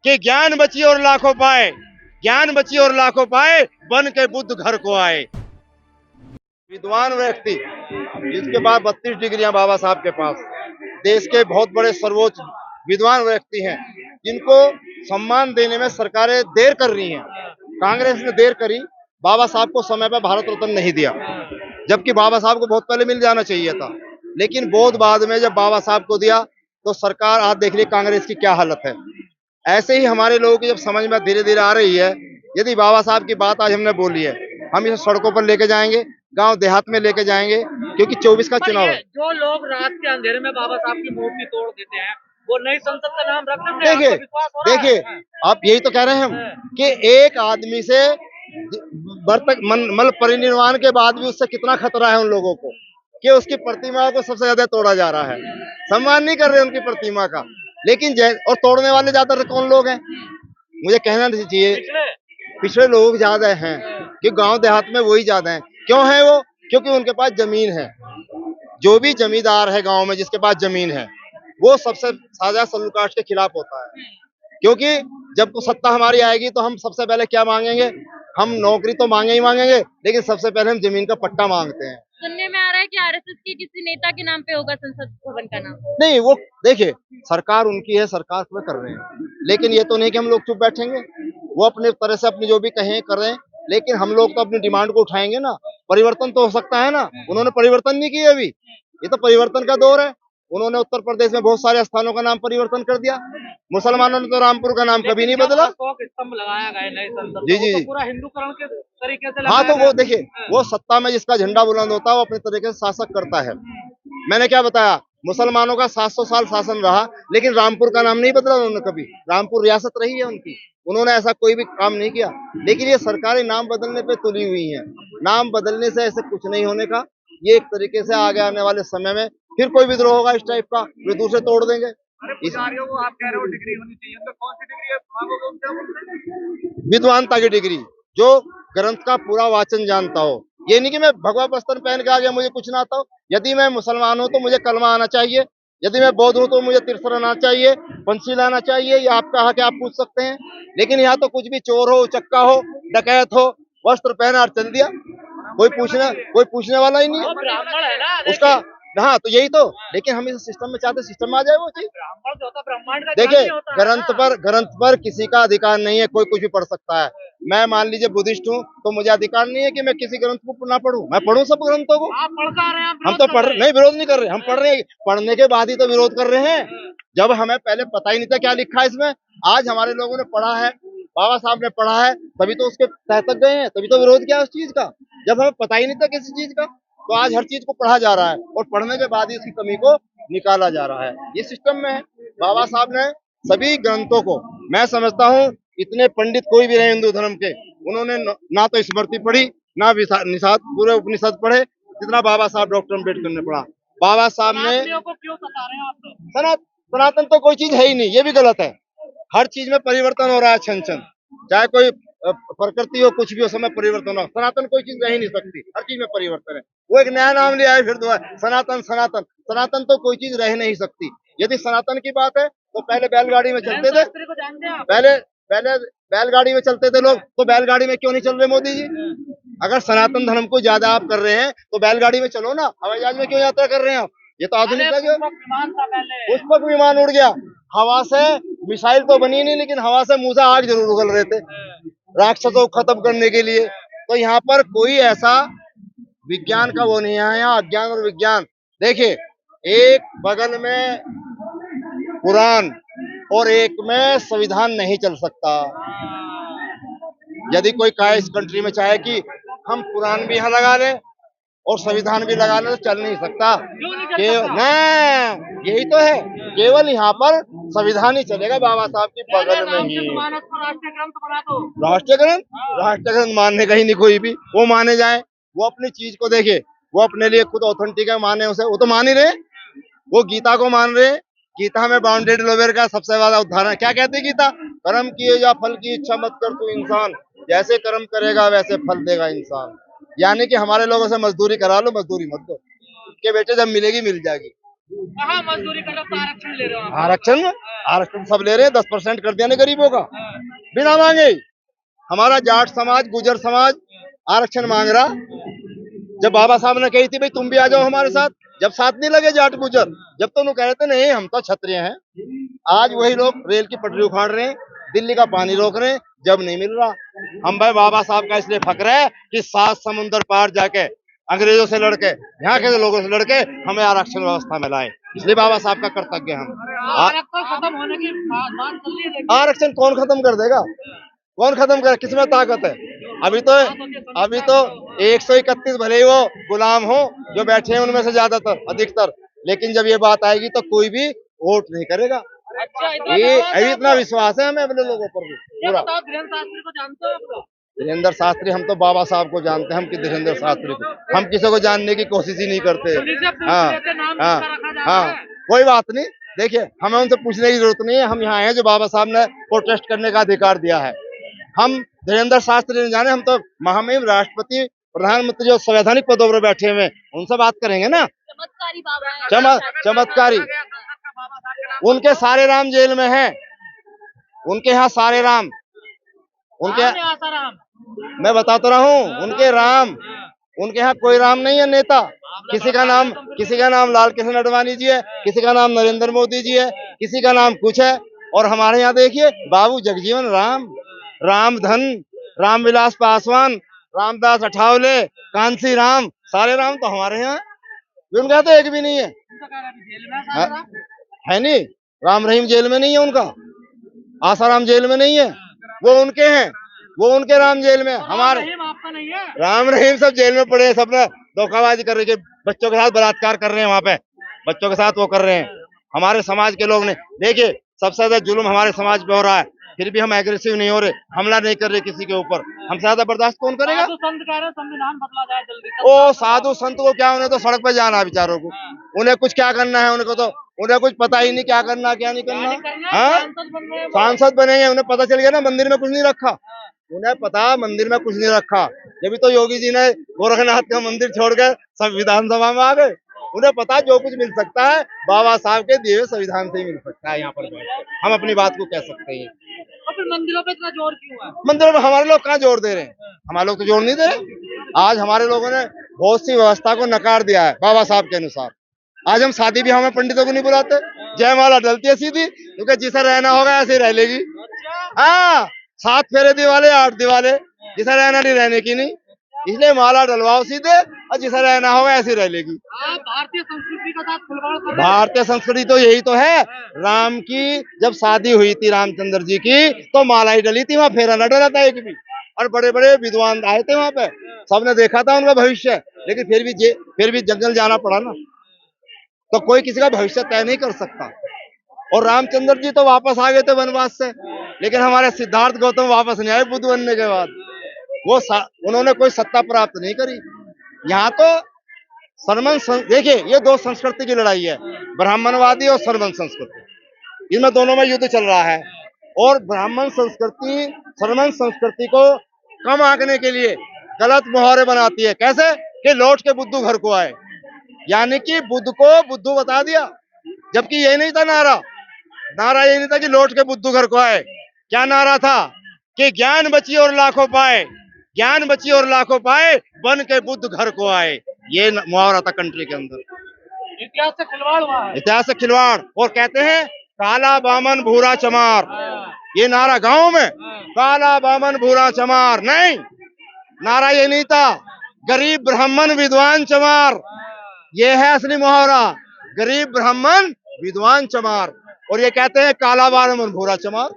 कि ज्ञान बची और लाखों पाए, ज्ञान बची और लाखों पाए, बन के बुद्ध घर को आए। विद्वान व्यक्ति जिसके पास 32 डिग्रियां बाबा साहब के पास, देश के बहुत बड़े सर्वोच्च विद्वान व्यक्ति हैं, जिनको सम्मान देने में सरकारें देर कर रही हैं। कांग्रेस ने देर करी, बाबा साहब को समय पर भारत रत्न नहीं दिया, जबकि बाबा साहब को बहुत पहले मिल जाना चाहिए था। लेकिन बहुत बाद में जब बाबा साहब को दिया तो सरकार, आज देख ली कांग्रेस की क्या हालत है। ऐसे ही हमारे लोगों की जब समझ में धीरे धीरे आ रही है, यदि बाबा साहब की बात आज हमने बोली है, हम इसे सड़कों पर लेके जाएंगे, गांव देहात में लेके जाएंगे, क्योंकि 24 का चुनाव है। जो लोग रात के अंधेरे में बाबा साहब की मूर्ति तोड़ देते हैं, वो नई संसद का नाम रख देंगे। देखिए देखिए, आप यही तो कह रहे हैं हम कि एक आदमी से मल परिनिर्वाण के बाद भी उससे कितना खतरा है उन लोगों को, कि उसकी प्रतिमा को सबसे ज्यादा तोड़ा जा रहा है। सम्मान नहीं कर रहे उनकी प्रतिमा का, लेकिन और तोड़ने वाले ज्यादातर कौन लोग हैं, मुझे कहना नहीं चाहिए, पिछड़े लोग ज्यादा हैं, कि गांव देहात में वही ज्यादा हैं। क्यों है वो? क्योंकि उनके पास जमीन है। जो भी जमींदार है गांव में, जिसके पास जमीन है, वो सबसे साझा सल्लूकास्ट के खिलाफ होता है। क्योंकि जब तो सत्ता हमारी आएगी तो हम सबसे पहले क्या मांगेंगे? हम नौकरी तो मांगे ही मांगेंगे, लेकिन सबसे पहले हम जमीन का पट्टा मांगते हैं। सुनने में आ रहा है कि आरएसएस के किसी नेता के नाम पे होगा संसद भवन का नाम। नहीं, वो देखिए, सरकार उनकी है, सरकार में कर रहे हैं, लेकिन ये तो नहीं कि हम लोग चुप बैठेंगे। वो अपने तरह से अपनी जो भी कहें कर रहे हैं, लेकिन हम लोग तो अपनी डिमांड को उठाएंगे ना। परिवर्तन तो हो सकता है ना। उन्होंने परिवर्तन नहीं किया अभी, ये तो परिवर्तन का दौर है। उन्होंने उत्तर प्रदेश में बहुत सारे स्थानों का नाम परिवर्तन कर दिया। मुसलमानों ने तो रामपुर का नाम कभी नहीं बदला। स्तंभ लगाया गया नई संसद, जी जी, तो पूरा हिंदूकरण के तरीके से हाँ, तो वो देखिए, वो सत्ता में जिसका झंडा बुलंद होता है वो अपने तरीके से शासक करता है। मैंने क्या बताया, मुसलमानों का 700 साल शासन रहा, लेकिन रामपुर का नाम नहीं बदला उन्होंने कभी। रामपुर रियासत रही है उनकी, उन्होंने ऐसा कोई भी काम नहीं किया। लेकिन ये सरकारें नाम बदलने पे तुली हुई हैं। नाम बदलने से ऐसे कुछ नहीं होने का। ये एक तरीके से आगे आने वाले समय में फिर कोई विद्रोह होगा इस टाइप का, वे दूसरे तोड़ देंगे। आप कह रहे हो डिग्री होनी चाहिए, तो कौन सी डिग्री है? विद्वानता की डिग्री, जो ग्रंथ का पूरा वाचन जानता हो। ये नहीं कि मैं भगवा वस्त्र पहन के आ गया, मुझे कुछ ना आता हो। यदि मैं मुसलमान हूं तो मुझे कलमा आना चाहिए, यदि मैं बौद्ध हूं तो मुझे तिरसर आना चाहिए, पंछी लाना चाहिए। ये आपका हक है, आप पूछ सकते हैं। लेकिन यहाँ तो कुछ भी चोर हो, चक्का हो, डकैत हो, वस्त्र पहना और चल दिया, कोई पूछने वाला ही नहीं है। ब्राह्मण है ना उसका, हाँ, तो यही तो। लेकिन हम इस सिस्टम में चाहते, सिस्टम में आ जाए वो चीज। ब्राह्मण जो होता है, ब्रह्मांड का देखिए, ग्रंथ पर किसी का अधिकार नहीं है, कोई कुछ भी पढ़ सकता है। मैं मान लीजिए बुद्धिस्ट हूँ, तो मुझे अधिकार नहीं है कि मैं किसी ग्रंथ को ना पढ़ूं। मैं पढ़ूं सब ग्रंथों को। आप पढ़ता रहे हैं, हम तो पढ़ नहीं, विरोध नहीं कर रहे, हम पढ़ रहे हैं। पढ़ने के बाद ही तो विरोध कर रहे हैं, जब हमें पहले पता ही नहीं था क्या लिखा है इसमें। आज हमारे लोगों ने पढ़ा है, बाबा साहब ने पढ़ा है, तभी तो उसके तह तक गए हैं, तभी तो विरोध किया उस चीज का। जब हमें पता ही नहीं था किसी चीज का, तो आज हर चीज को पढ़ा जा रहा है, और पढ़ने के बाद ही उसकी कमी को निकाला जा रहा है। ये सिस्टम में है। बाबा साहब ने सभी ग्रंथों को, मैं समझता हूँ इतने पंडित कोई भी रहे हिंदू धर्म के, उन्होंने ना तो स्मृति पढ़ी, ना निषाद पूरे उपनिषद पढ़े, जितना बाबा साहब डॉक्टर अम्बेडकर ने पढ़ा। बाबा साहब ने को क्यों सता रहे हैं आप? तो सनातन तो कोई चीज है ही नहीं, ये भी गलत है। हर चीज में परिवर्तन हो रहा है, छन छन, चाहे कोई प्रकृति हो, कुछ भी हो, समय परिवर्तन हो। सनातन कोई चीज रह ही नहीं सकती, हर चीज में परिवर्तन है। वो एक नया नाम ले आए फिर सनातन सनातन। सनातन तो कोई चीज रह नहीं सकती। यदि सनातन की बात है तो पहले बैलगाड़ी में चलते थे, पहले पहले बैलगाड़ी में चलते थे लोग, तो बैलगाड़ी में क्यों नहीं चल रहे मोदी जी? अगर सनातन धर्म को ज्यादा आप कर रहे हैं तो बैलगाड़ी में चलो ना, हवाई जहाज में क्यों यात्रा कर रहे हैं आप? ये तो आधुनिक है। पुष्पक विमान उड़ गया हवा से, मिसाइल तो बनी नहीं, लेकिन हवा से मुंह से आग जरूर उगल रहे थे राक्षसों को खत्म करने के लिए। तो यहाँ पर कोई ऐसा विज्ञान का वो नहीं है, यहाँ अज्ञान और विज्ञान। देखिए, एक बगल में कुरान और एक में संविधान नहीं चल सकता। यदि कोई कहे इस कंट्री में चाहे कि हम कुरान भी यहाँ लगा लें और संविधान भी लगा लें, तो चल नहीं सकता। यही तो है, केवल यहाँ पर संविधान ही चलेगा, बाबा साहब की बगल में ही। राष्ट्रीय ग्रंथ मानने का ही नहीं कोई भी। वो माने जाए, वो अपनी चीज को देखे, वो अपने लिए खुद ऑथेंटिक है, माने उसे, वो तो मान ही रहे। वो गीता को मान रहे। गीता में बाउंडेड लोवेर का सबसे ज्यादा उदाहरण क्या कहती है गीता? कर्म किए या फल की इच्छा मत कर तू इंसान, जैसे कर्म करेगा वैसे फल देगा इंसान। यानी कि हमारे लोगों से मजदूरी करा लो, मजदूरी मत दो, के बेटे जब मिलेगी मिल जाएगी। कहाँ मजदूरी कर रहे हो तो आरक्षण ले रहे हो आप? आरक्षण आरक्षण सब ले रहे हैं, 10% कर दिया ना गरीबों का बिना मांगे ही। हमारा जाट समाज, गुजर समाज आरक्षण मांग रहा। जब बाबा साहब ने कही थी भाई तुम भी आ जाओ हमारे साथ, जब साथ नहीं लगे जाट गुजर, जब तो कह रहे थे नहीं हम तो क्षत्रिय हैं। आज वही लोग रेल की पटरी उखाड़ रहे हैं, दिल्ली का पानी रोक रहे हैं, जब नहीं मिल रहा। हम भाई बाबा साहब का इसलिए फक्र है कि 7 समुंदर पार जाके अंग्रेजों से लड़के, यहाँ के लोगों से लड़के हमें आरक्षण व्यवस्था में लाए, इसलिए बाबा साहब का कर्तव्य है हम। आरक्षण खत्म होने की बात चल रही है, लेकिन आरक्षण कौन खत्म कर देगा? कौन खत्म करे? किसमें ताकत है? अभी तो 131 भले ही वो गुलाम हो जो बैठे हैं उनमें से ज्यादातर अधिकतर, लेकिन जब ये बात आएगी तो कोई भी वोट नहीं करेगा। अच्छा ये अभी इतना विश्वास है हमें अपने लोगों पर भी ये पूरा। बताओ, धीरेन्द्र शास्त्री को जानते हो आप लोग? धीरेन्द्र शास्त्री, हम तो बाबा साहब को जानते हैं, हम कि धीरेन्द्र शास्त्री को हम किसी को जानने की कोशिश ही नहीं करते। उन्हीं से पूछ हाँ लेते, नाम हाँ उनका रखा जा हाँ, रहा है। कोई बात नहीं। देखिए हमें उनसे पूछने की जरूरत नहीं है, हम यहाँ हैं जो बाबा साहब ने प्रोटेस्ट करने का अधिकार दिया है। हम धीरेन्द्र शास्त्री नहीं जाने, हम तो महामहिम राष्ट्रपति, प्रधानमंत्री जो संवैधानिक पदों पर बैठे हुए हैं उनसे बात करेंगे ना। चमत्कारी बाबा है। चमत्कारी। उनके सारे राम जेल में हैं, उनके यहाँ सारे राम, उनके आसाराम मैं बता तो रहा हूँ, उनके राम, उनके यहाँ कोई राम नहीं है नेता। किसी का नाम लाल कृष्ण आडवाणी जी है, किसी का नाम नरेंद्र मोदी जी है, किसी का नाम कुछ है। और हमारे यहाँ देखिए बाबू जगजीवन राम, रामधन, रामविलास पासवान, रामदास अठावले, कांसी राम, सारे राम तो हमारे यहाँ। उनका यहाँ तो एक भी नहीं है। जेल में आसाराम? है नहीं, राम रहीम जेल में नहीं है उनका, आसाराम जेल में नहीं है, वो उनके हैं, वो उनके राम जेल में। हमारे रहीम आपका नहीं है? राम रहीम सब जेल में पड़े हैं, सब ने धोखाबाजी कर रही है, बच्चों के साथ बलात्कार कर रहे हैं, वहां पे बच्चों के साथ वो कर रहे हैं। हमारे समाज के लोग ने देखिए सबसे ज्यादा जुल्म हमारे समाज पे हो रहा है, फिर भी हम एग्रेसिव नहीं हो रहे, हमला नहीं कर रहे किसी के ऊपर। हमसे ज्यादा बर्दाश्त कौन करेगा? साधु संत कह रहे संविधान बदला जाए जल्दी। ओ साधु संत को क्या, उन्हें तो सड़क पे जाना है बेचारों को, उन्हें कुछ क्या करना है, उन्हें कुछ पता ही नहीं क्या करना क्या नहीं करना। हाँ सांसद बनेंगे, उन्हें पता चल गया ना मंदिर में कुछ नहीं रखा, उन्हें पता मंदिर में कुछ नहीं रखा। जब तो योगी जी ने गोरखनाथ का मंदिर छोड़कर सब विधानसभा में आ गए, उन्हें पता जो कुछ मिल सकता है बाबा साहब के दिए हुए संविधान से ही मिल सकता है। यहाँ पर हम अपनी बात को कह सकते हैं। और फिर मंदिरों पे इतना जोर क्यों है? मंदिरों में हमारे लोग कहाँ जोर दे रहे हैं? हमारे लोग तो जोर नहीं दे रहे। आज हमारे लोगों ने बहुत सी व्यवस्था को नकार दिया है बाबा साहब के अनुसार। आज हम शादी ब्याह में पंडितों को नहीं बुलाते, जयमाला डलती है सीधी, क्योंकि जिसे रहना होगा ऐसे ही रह लेगी। हाँ 7 फेरे दिवाले 8 दिवाले, जिसे रहना नहीं रहने की नहीं, इसलिए माला डलवाओ सीधे और जिसे रहना होगा ऐसे ही रह लेगी। आप भारतीय संस्कृति के साथ खिलवाड़ कर रहे हैं। भारतीय संस्कृति तो यही तो है। राम की जब शादी हुई थी रामचंद्र जी की तो माला ही डली थी, वहाँ फेरा न डला था एक भी। और बड़े बड़े विद्वान आए थे वहाँ पे, सबने देखा था उनका भविष्य, लेकिन फिर भी जंगल जाना पड़ा ना। तो कोई किसी का भविष्य तय नहीं कर सकता। और रामचंद्र जी तो वापस आ गए थे वनवास से, लेकिन हमारे सिद्धार्थ गौतम वापस नहीं आए बुद्ध बनने के बाद। उन्होंने कोई सत्ता प्राप्त नहीं करी। यहाँ तो देखिए ये 2 संस्कृति की लड़ाई है, ब्राह्मणवादी और सरमन संस्कृति, इनमें दोनों में युद्ध चल रहा है। और ब्राह्मण संस्कृति सरमन संस्कृति को कम आंकने के लिए गलत मुहावरे बनाती है। कैसे? कि लौट के बुद्धू घर को आए, यानी कि बुद्ध को बुद्धू बता दिया, जबकि ये नहीं था नारा ये नहीं था कि लौट के बुद्धू घर को आए। क्या नारा था? कि ज्ञान बची और लाखों पाए, ज्ञान बची और लाखों पाए, बन के बुद्ध घर को आए। ये मुहावरा था कंट्री के अंदर। इतिहास से खिलवाड़ हुआ है। इतिहास से खिलवाड़। और कहते हैं काला बामन भूरा चमार, ये नारा गांव में काला बामन भूरा चमार नहीं, नारा ये नहीं था गरीब ब्राह्मण विद्वान चमार। ये है असली मुहावरा, गरीब ब्राह्मण विद्वान चमार। और ये कहते हैं काला बामन भूरा चमार।